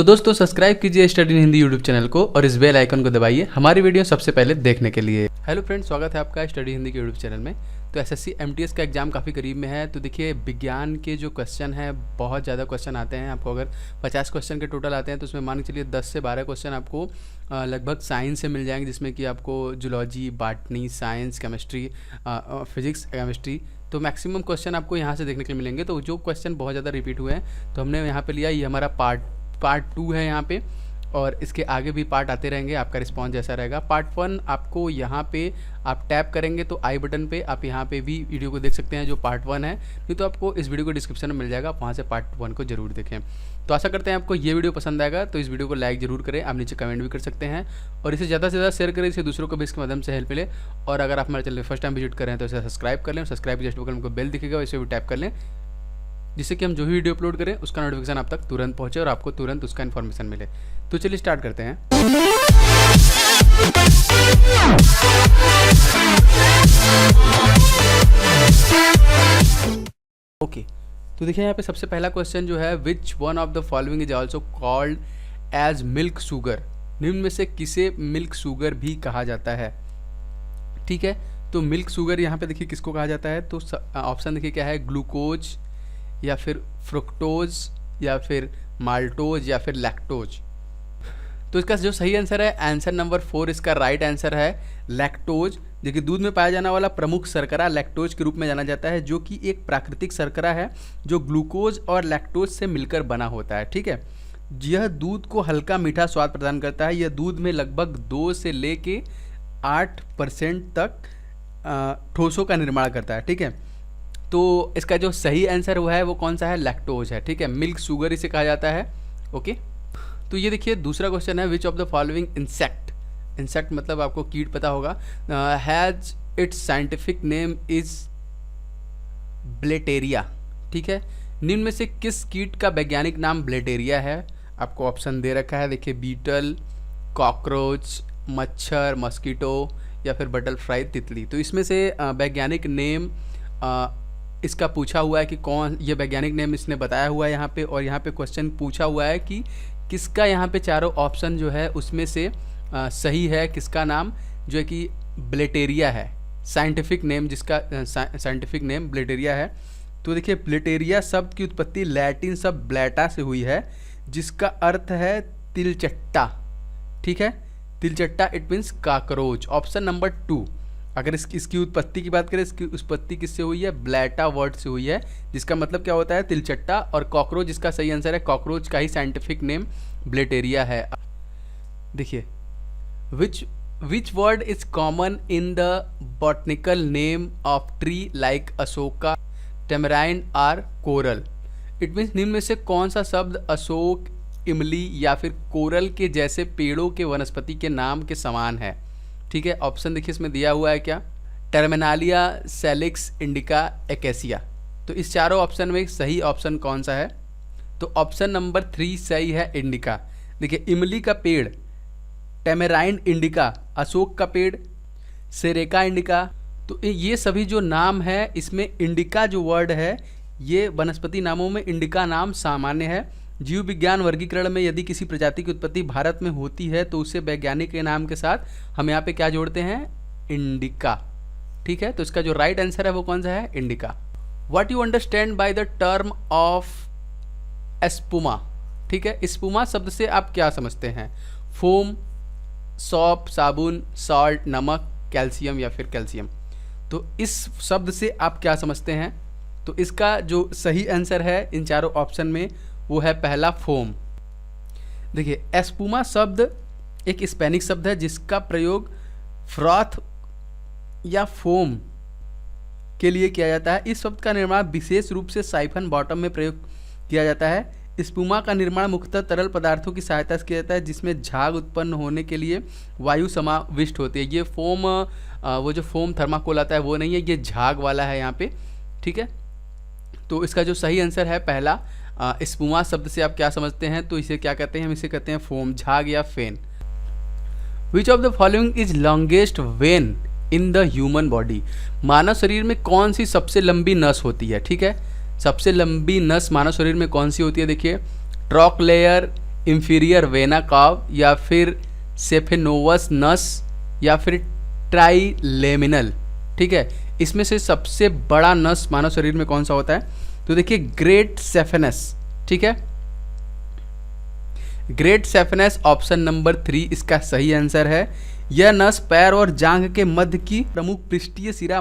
तो दोस्तों सब्सक्राइब कीजिए study in Hindi YouTube channel को और इस बेल आइकन को दबाइए हमारी वीडियो सबसे पहले देखने के लिए। हेलो फ्रेंड्स, स्वागत है आपका स्टडी हिंदी के यूट्यूब चैनल में। तो एसएससी एमटीएस का एग्जाम काफ़ी करीब में है। तो देखिए विज्ञान के जो क्वेश्चन है बहुत ज़्यादा क्वेश्चन आते हैं। आपको अगर 50 क्वेश्चन के टोटल आते हैं तो उसमें मान के चलिए 10 से 12 क्वेश्चन आपको लगभग साइंस से मिल जाएंगे, जिसमें कि आपको zoology, botany, science, chemistry, physics, chemistry, तो मैक्सिमम क्वेश्चन आपको यहाँ से देखने के लिए मिलेंगे। तो जो क्वेश्चन बहुत ज़्यादा रिपीट हुए हैं तो हमने यहाँ पे लिया, ये हमारा पार्ट 2 है यहाँ पे, और इसके आगे भी पार्ट आते रहेंगे। आपका रिस्पॉन्स जैसा रहेगा। पार्ट 1 आपको यहाँ पे आप टैप करेंगे तो आई बटन पे आप यहाँ पे भी वीडियो को देख सकते हैं जो पार्ट 1 है, नहीं तो आपको इस वीडियो को डिस्क्रिप्शन में मिल जाएगा, आप वहाँ से पार्ट 1 को जरूर देखें। तो आशा करते हैं आपको ये वीडियो पसंद आएगा। तो इस वीडियो को लाइक जरूर करें, आप नीचे कमेंट भी कर सकते हैं और इसे ज़्यादा से ज़्यादा शेयर करें, इसे दूसरों को भी इसके माध्यम से हेल्प मिले। और अगर आप हमारे चैनल फर्स्ट टाइम विजिट करें तो इसे सब्सक्राइब कर लें, सब्सक्राइब के जस्ट बगल में बेल दिखेगा, इसे भी टैप कर लें, जिससे कि हम जो भी वीडियो अपलोड करें उसका नोटिफिकेशन आप तक तुरंत पहुंचे और आपको तुरंत उसका इन्फॉर्मेशन मिले। तो चलिए स्टार्ट करते हैं। ओके, तो देखिए यहाँ पे सबसे पहला क्वेश्चन जो है, which one of the following is also called as milk sugar. निम्न में से किसे मिल्क शुगर भी कहा जाता है। ठीक है, तो मिल्क शुगर यहाँ पे देखिए किसको कहा जाता है। तो ऑप्शन देखिए क्या है, ग्लूकोज या फिर फ्रुक्टोज या फिर माल्टोज या फिर लैक्टोज। तो इसका जो सही आंसर है, आंसर नंबर 4 इसका राइट आंसर है लैक्टोज। देखिए दूध में पाया जाने वाला प्रमुख शर्करा लैक्टोज के रूप में जाना जाता है, जो कि एक प्राकृतिक शर्करा है जो ग्लूकोज और लैक्टोज से मिलकर बना होता है। ठीक है, यह दूध को हल्का मीठा स्वाद प्रदान करता है। यह दूध में लगभग 2 से लेके 8% तक ठोसों का निर्माण करता है। ठीक है, तो इसका जो सही आंसर हुआ है वो कौन सा है, लैक्टोज है। ठीक है, मिल्क शुगर इसे कहा जाता है। ओके, तो ये देखिए दूसरा क्वेश्चन है, which of the following insect, insect मतलब आपको कीट पता होगा, has its scientific name is Blattaria. ठीक है, निम्न में से किस कीट का वैज्ञानिक नाम ब्लेटेरिया है। आपको ऑप्शन दे रखा है, देखिए बीटल, कॉकरोच, मच्छर, मस्कीटो या फिर बटरफ्लाई, तितली। तो इसमें से वैज्ञानिक नेम इसका पूछा हुआ है कि कौन, ये वैज्ञानिक नेम इसने बताया हुआ है यहाँ पे, और यहाँ पे क्वेश्चन पूछा हुआ है कि किसका यहाँ पे चारों ऑप्शन जो है उसमें से सही है, किसका नाम जो है कि ब्लेटेरिया है, साइंटिफिक नेम जिसका साइंटिफिक नेम ब्लेटेरिया है। तो देखिए ब्लेटेरिया शब्द की उत्पत्ति लैटिन शब्द ब्लैटा से हुई है, जिसका अर्थ है तिलचट्टा। ठीक है, तिलचट्टा it means cockroach. Option number 2, अगर इसकी उत्पत्ति की बात करें, इसकी उत्पत्ति किससे हुई है, ब्लैटा वर्ड से हुई है, जिसका मतलब क्या होता है, तिलचट्टा। और कॉकरोच, जिसका सही आंसर है कॉकरोच का ही साइंटिफिक नेम ब्लेटेरिया है। देखिए which word is common in the botanical name of tree like Ashoka, tamarind और कोरल। इट मीन्स निम्न में से कौन सा शब्द अशोक, इमली या फिर कोरल के जैसे पेड़ों के वनस्पति के नाम के समान है। ठीक है, ऑप्शन देखिए इसमें दिया हुआ है क्या, टर्मिनालिया, सेलिक्स, इंडिका, एकेसिया। तो इस चारों ऑप्शन में सही ऑप्शन कौन सा है, तो ऑप्शन नंबर 3 सही है, इंडिका। देखिए इमली का पेड़, टेमेराइंड इंडिका, अशोक का पेड़, सेरेका इंडिका। तो ये सभी जो नाम है इसमें इंडिका जो वर्ड है, ये वनस्पति नामों में इंडिका नाम सामान्य है। जीव विज्ञान वर्गीकरण में यदि किसी प्रजाति की उत्पत्ति भारत में होती है तो उसे वैज्ञानिक के नाम के साथ हम यहाँ पे क्या जोड़ते हैं, इंडिका। ठीक है, तो इसका जो राइट आंसर है वो कौन सा है, indica. What you understand by the term of espuma. ठीक है, स्पुमा शब्द से आप क्या समझते हैं, फोम, सौंप, साबुन, सॉल्ट, नमक, कैल्शियम या फिर कैल्शियम। तो इस शब्द से आप क्या समझते हैं। तो इसका जो सही आंसर है इन चारों ऑप्शन में वो है पहला, फोम। देखिए एस्पुमा शब्द एक स्पेनिश शब्द है जिसका प्रयोग फ्रॉथ या फोम के लिए किया जाता है। इस शब्द का निर्माण विशेष रूप से साइफन बॉटम में प्रयोग किया जाता है। स्पुमा का निर्माण मुख्यतः तरल पदार्थों की सहायता से किया जाता है, जिसमें झाग उत्पन्न होने के लिए वायु समाविष्ट होती है। ये फोम, वो जो फोम थर्माकोल आता है वो नहीं है, ये झाग वाला है यहाँ पे। ठीक है, तो इसका जो सही आंसर है पहला, स्पुमा शब्द से आप क्या समझते हैं, तो इसे क्या कहते हैं, हम इसे कहते हैं फोम, झाग या फेन। Which of the following is longest vein in the human body. मानव शरीर में कौन सी सबसे लंबी नस होती है। ठीक है, सबसे लंबी नस मानव शरीर में कौन सी होती है, देखिए ट्रॉक लेयर, इंफीरियर वेना काव, या फिर सेफेनोवस नस, या फिर ट्राइलेमिनल। ठीक है, इसमें से सबसे बड़ा नस मानव शरीर में कौन सा होता है? तो देखिए ग्रेट सेफेनस। ठीक है, ग्रेट सेफेनस ऑप्शन नंबर 3 इसका सही आंसर है। यह नस पैर और जांघ के मध्य की प्रमुख पृष्ठीय सिरा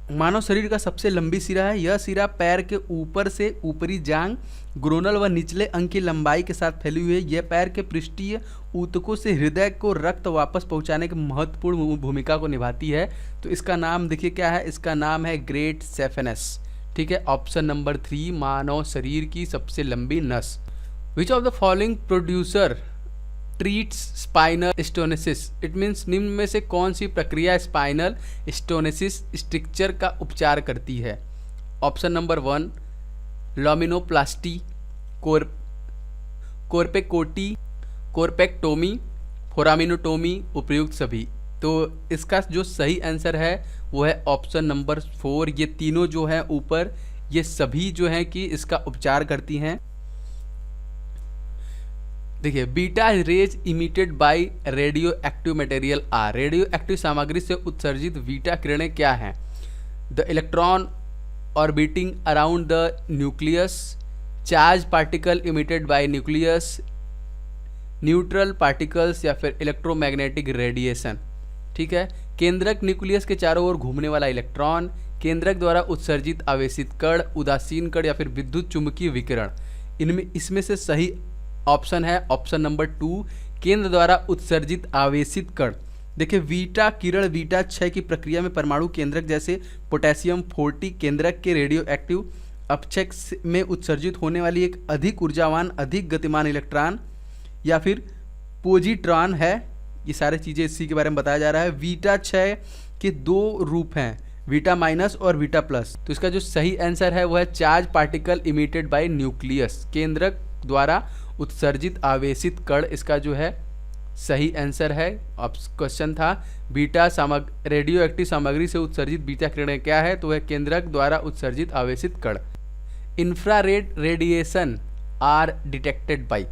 मानव शरीर का सबसे लंबी सिरा है। यह सिरा पैर के ऊपर से ऊपरी जांघ, ग्रोनल व निचले अंग की लंबाई के साथ फैली हुई है। यह पैर के पृष्ठीय ऊतकों से हृदय को रक्त वापस पहुंचाने की महत्वपूर्ण भूमिका को निभाती है। तो इसका नाम देखिए क्या है, इसका नाम है ग्रेट सेफेनस। ठीक है, ऑप्शन नंबर 3 मानव शरीर की सबसे लंबी नस। Which of the following producer treats spinal stenosis? It means निम्न में से कौन सी प्रक्रिया स्पाइनल स्टोनेसिस स्ट्रक्चर का उपचार करती है? ऑप्शन नंबर 1 लॉमिनोप्लास्टी, कोरपेक्टोमी, फोरामिनोटोमी, उपयुक्त सभी। तो इसका जो सही आंसर है वो है ऑप्शन नंबर 4। ये तीनों जो है ऊपर, ये सभी जो है कि इसका उपचार करती हैं। देखिए beta rays emitted by radio active material are. Radio active सामग्री से उत्सर्जित बीटा किरणें क्या हैं? The electron orbiting around the nucleus, charge particle emitted by nucleus, neutral particles, या फिर इलेक्ट्रोमैग्नेटिक रेडिएशन। ठीक है, केंद्रक न्यूक्लियस के चारों ओर घूमने वाला इलेक्ट्रॉन, केंद्रक द्वारा उत्सर्जित आवेशित कण, उदासीन कण, या फिर विद्युत चुंबकीय विकिरण। इसमें से सही ऑप्शन है ऑप्शन नंबर 2 केंद्र द्वारा उत्सर्जित आवेशित कण। देखिए बीटा किरण बीटा क्षय की प्रक्रिया में परमाणु केंद्रक जैसे पोटेशियम 40 केंद्रक के रेडियो एक्टिव अपक्षय में उत्सर्जित होने वाली एक अधिक ऊर्जावान अधिक गतिमान इलेक्ट्रॉन या फिर पोजिट्रॉन है। ये सारी चीज़ें इसी के बारे में बताया जा रहा है। बीटा क्षय के 2 रूप हैं, बीटा माइनस और बीटा प्लस। तो इसका जो सही आंसर है वो है charge particle emitted by nucleus, केंद्रक द्वारा उत्सर्जित आवेशित कण। इसका जो है सही आंसर है। अब क्वेश्चन था बीटा रेडियो एक्टिव सामग्री से उत्सर्जित बीटा किरणें क्या है? तो वह केंद्रक द्वारा उत्सर्जित आवेशित कण। Infrared radiation are detected by.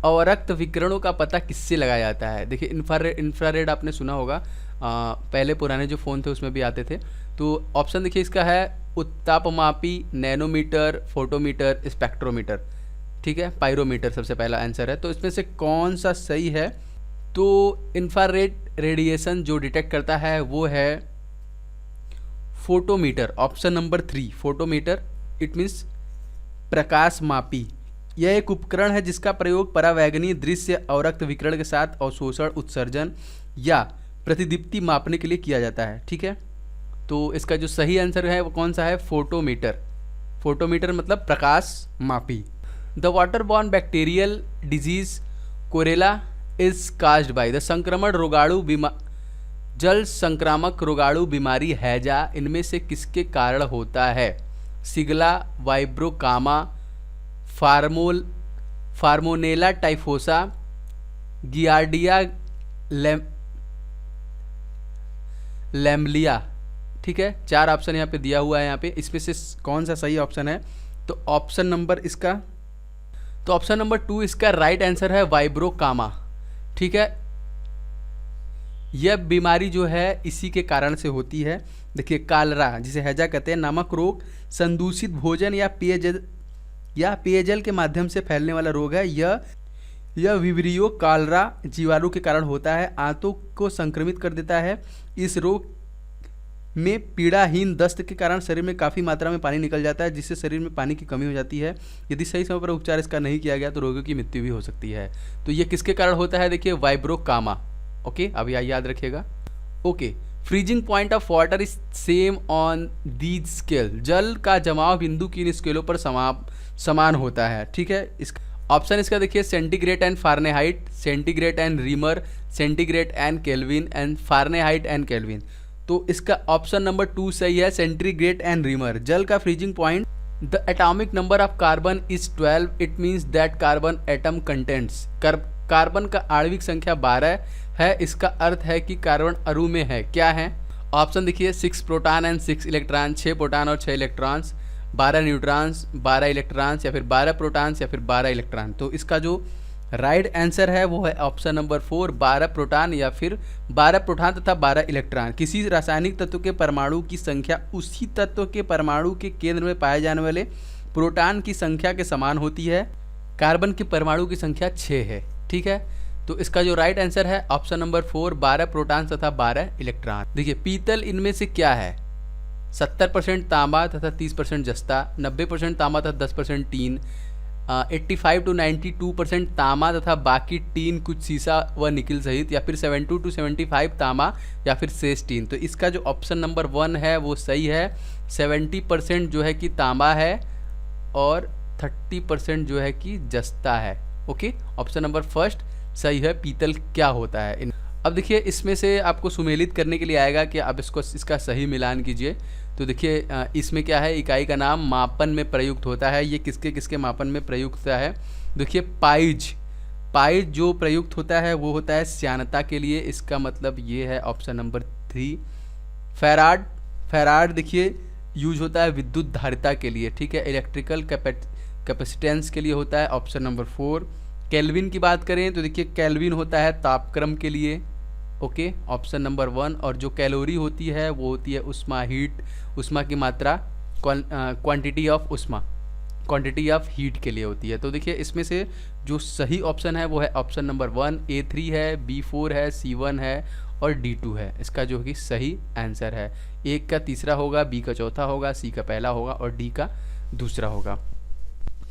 अवरक्त विकिरणों का पता किससे लगाया जाता है? देखिए इंफ्रारेड आपने सुना होगा, पहले पुराने जो फ़ोन थे उसमें भी आते थे। तो ऑप्शन देखिए इसका है उत्तापमापी, नैनोमीटर, फोटोमीटर, स्पेक्ट्रोमीटर। ठीक है, पायरोमीटर सबसे पहला आंसर है। तो इसमें से कौन सा सही है? तो इंफ्रारेड रेडिएशन जो डिटेक्ट करता है वो है photometer, option number 3 photometer. It means प्रकाशमापी। यह एक उपकरण है जिसका प्रयोग परावैगनीय दृश्य अवरक्त विकिरण के साथ अवशोषण, उत्सर्जन या प्रतिदीप्ति मापने के लिए किया जाता है। ठीक है, तो इसका जो सही आंसर है वो कौन सा है? फोटोमीटर। फोटोमीटर मतलब प्रकाशमापी। द वाटरबॉर्न बैक्टीरियल डिजीज कोरेला इज काज्ड बाय। द संक्रमण रोगाणु जल संक्रामक रोगाणु बीमारी हैजा इनमें से किसके कारण होता है? सिगला, वाइब्रोकामा, फार्मोनेला टाइफोसा, गियार्डिया लैम्बलिया। ठीक है, 4 ऑप्शन यहाँ पे दिया हुआ है। यहाँ पे इसमें से कौन सा सही ऑप्शन है? तो ऑप्शन नंबर 2 इसका राइट आंसर है वाइब्रोकामा। ठीक है, यह बीमारी जो है इसी के कारण से होती है। देखिए कालरा जिसे हैजा कहते हैं, नामक रोग संदूषित भोजन या पेयजल के माध्यम से फैलने वाला रोग है। यह विब्रियो कालरा जीवाणु के कारण होता है, आंतों को संक्रमित कर देता है। इस रोग में पीड़ाहीन दस्त के कारण शरीर में काफ़ी मात्रा में पानी निकल जाता है, जिससे शरीर में पानी की कमी हो जाती है। यदि सही समय पर उपचार इसका नहीं किया गया तो रोगियों की मृत्यु भी हो सकती है। तो ये किसके कारण होता है? देखिए वाइब्रोकामा। ओके, अब यह याद रखिएगा। Okay, freezing point of water is same on these scale. जल का जमाव बिंदु की इन स्केलों पर समान होता है। ठीक है, इस ऑप्शन इसका देखिए centigrade and Fahrenheit, centigrade and reamer, centigrade and kelvin and Fahrenheit and kelvin. तो इसका ऑप्शन नंबर 2 सही है, सेंटीग्रेड एंड रीमर। जल का freezing point. The atomic number of carbon is 12। It means that carbon atom contents. Carbon का आणविक संख्या 12 है। इसका अर्थ है कि कार्बन अणु में है। क्या है? ऑप्शन देखिए 6 प्रोटॉन एंड 6 इलेक्ट्रॉन, 6 प्रोटॉन और 6 इलेक्ट्रॉन्स, 12 न्यूट्रॉन्स, 12 इलेक्ट्रॉन्स, या फिर 12 प्रोटॉन्स, या फिर 12 इलेक्ट्रॉन। तो इसका जो राइट आंसर है वो है ऑप्शन नंबर 4, 12 प्रोटॉन या फिर 12 प्रोटॉन तथा 12 इलेक्ट्रॉन। किसी रासायनिक तत्व के परमाणु की संख्या उसी तत्व के परमाणु के केंद्र में पाए जाने वाले प्रोटॉन की संख्या के समान होती है। कार्बन के परमाणु की संख्या 6 है। ठीक है, तो इसका जो राइट आंसर है ऑप्शन नंबर 4, 12 प्रोटॉन तथा 12 इलेक्ट्रॉन। देखिए पीतल इनमें से क्या है? 70% तांबा तथा 30% जस्ता, 90% तांबा तथा 10% टीन, 85 to 92% तांबा तथा बाकी टीन कुछ सीसा व निकिल सहित, या फिर 72 to 75 तांबा या फिर शेष टीन। तो इसका जो ऑप्शन नंबर 1 है वो सही है। 70% जो है कि तांबा है और 30% जो है कि जस्ता है। ओके, ऑप्शन नंबर फर्स्ट सही है। पीतल क्या होता है? अब देखिए इसमें से आपको सुमेलित करने के लिए आएगा कि आप इसका सही मिलान कीजिए। तो देखिए इसमें क्या है, इकाई का नाम मापन में प्रयुक्त होता है। ये किसके किसके मापन में प्रयुक्त होता है? देखिए पाइज जो प्रयुक्त होता है वो होता है श्यानता के लिए। इसका मतलब ये है ऑप्शन नंबर 3। फैराड देखिए यूज होता है विद्युत धारिता के लिए। ठीक है, इलेक्ट्रिकल कैपेसिटेंस के लिए होता है, ऑप्शन नंबर 4। केल्विन की बात करें तो देखिए केल्विन होता है तापक्रम के लिए। Okay, option number 1। और जो कैलोरी होती है वो होती है उष्मा, हीट, उष्मा की मात्रा, क्वांटिटी ऑफ हीट के लिए होती है। तो देखिए इसमें से जो सही ऑप्शन है वो है ऑप्शन नंबर 1, A3 है, B4 है, C1 है और D2 है। इसका जो कि सही आंसर है। A का तीसरा होगा, B का चौथा होगा, C का पहला होगा और D का दूसरा होगा।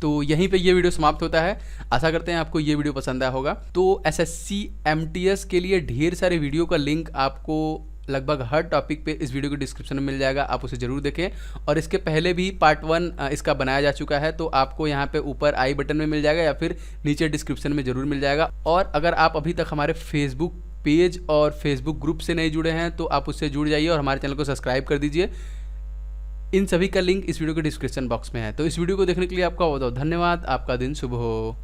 तो यहीं पे ये वीडियो समाप्त होता है। आशा करते हैं आपको ये वीडियो पसंद आया होगा। तो SSC MTS के लिए ढेर सारे वीडियो का लिंक आपको लगभग हर टॉपिक पे इस वीडियो के डिस्क्रिप्शन में मिल जाएगा, आप उसे ज़रूर देखें। और इसके पहले भी पार्ट 1 इसका बनाया जा चुका है, तो आपको यहाँ पे ऊपर आई बटन में मिल जाएगा या फिर नीचे डिस्क्रिप्शन में ज़रूर मिल जाएगा। और अगर आप अभी तक हमारे फेसबुक पेज और फेसबुक ग्रुप से नहीं जुड़े हैं तो आप उससे जुड़ जाइए और हमारे चैनल को सब्सक्राइब कर दीजिए। इन सभी का लिंक इस वीडियो के डिस्क्रिप्शन बॉक्स में है। तो इस वीडियो को देखने के लिए आपका बहुत बहुत धन्यवाद। आपका दिन शुभ हो।